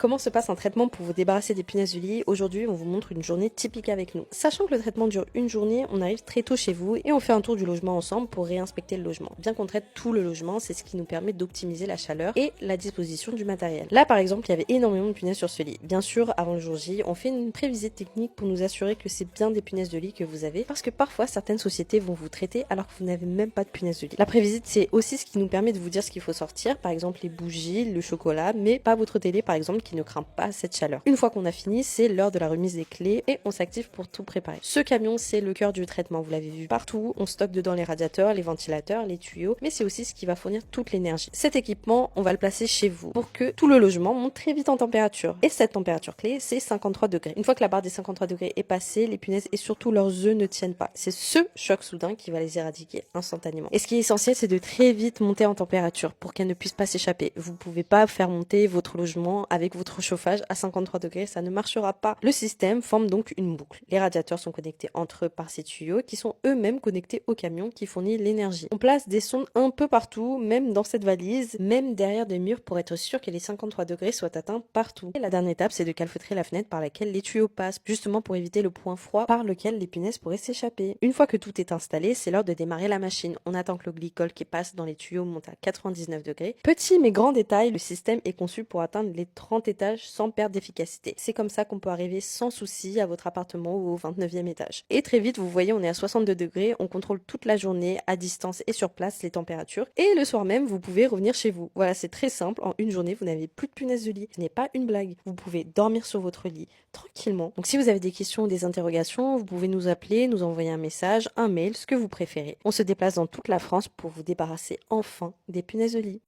Comment se passe un traitement pour vous débarrasser des punaises de lit? Aujourd'hui, on vous montre une journée typique avec nous. Sachant que le traitement dure une journée, on arrive très tôt chez vous et on fait un tour du logement ensemble pour réinspecter le logement. Bien qu'on traite tout le logement, c'est ce qui nous permet d'optimiser la chaleur et la disposition du matériel. Là, par exemple, il y avait énormément de punaises sur ce lit. Bien sûr, avant le jour J, on fait une prévisite technique pour nous assurer que c'est bien des punaises de lit que vous avez, parce que parfois, certaines sociétés vont vous traiter alors que vous n'avez même pas de punaises de lit. La prévisite, c'est aussi ce qui nous permet de vous dire ce qu'il faut sortir, par exemple les bougies, le chocolat, mais pas votre télé, par exemple, qui ne craint pas cette chaleur. Une fois qu'on a fini, c'est l'heure de la remise des clés et on s'active pour tout préparer. Ce camion, c'est le cœur du traitement, vous l'avez vu partout. On stocke dedans les radiateurs, les ventilateurs, les tuyaux, mais c'est aussi ce qui va fournir toute l'énergie. Cet équipement, on va le placer chez vous pour que tout le logement monte très vite en température. Et cette température clé, c'est 53 degrés. Une fois que la barre des 53 degrés est passée, les punaises et surtout leurs œufs ne tiennent pas. C'est ce choc soudain qui va les éradiquer instantanément. Et ce qui est essentiel, c'est de très vite monter en température pour qu'elles ne puissent pas s'échapper. Vous pouvez pas faire monter votre logement avec votre chauffage à 53 degrés, ça ne marchera pas. Le système forme donc une boucle. Les radiateurs sont connectés entre eux par ces tuyaux qui sont eux-mêmes connectés au camion qui fournit l'énergie. On place des sondes un peu partout, même dans cette valise, même derrière des murs pour être sûr que les 53 degrés soient atteints partout. Et la dernière étape, c'est de calfeutrer la fenêtre par laquelle les tuyaux passent, justement pour éviter le point froid par lequel les punaises pourraient s'échapper. Une fois que tout est installé, c'est l'heure de démarrer la machine. On attend que le glycol qui passe dans les tuyaux monte à 99 degrés. Petit mais grand détail, le système est conçu pour atteindre les 30 étages sans perte d'efficacité. C'est comme ça qu'on peut arriver sans souci à votre appartement ou au 29e étage. Et très vite, vous voyez, on est à 62 degrés, on contrôle toute la journée, à distance et sur place, les températures. Et le soir même, vous pouvez revenir chez vous. Voilà, c'est très simple. En une journée, vous n'avez plus de punaises de lit. Ce n'est pas une blague. Vous pouvez dormir sur votre lit tranquillement. Donc si vous avez des questions ou des interrogations, vous pouvez nous appeler, nous envoyer un message, un mail, ce que vous préférez. On se déplace dans toute la France pour vous débarrasser enfin des punaises de lit.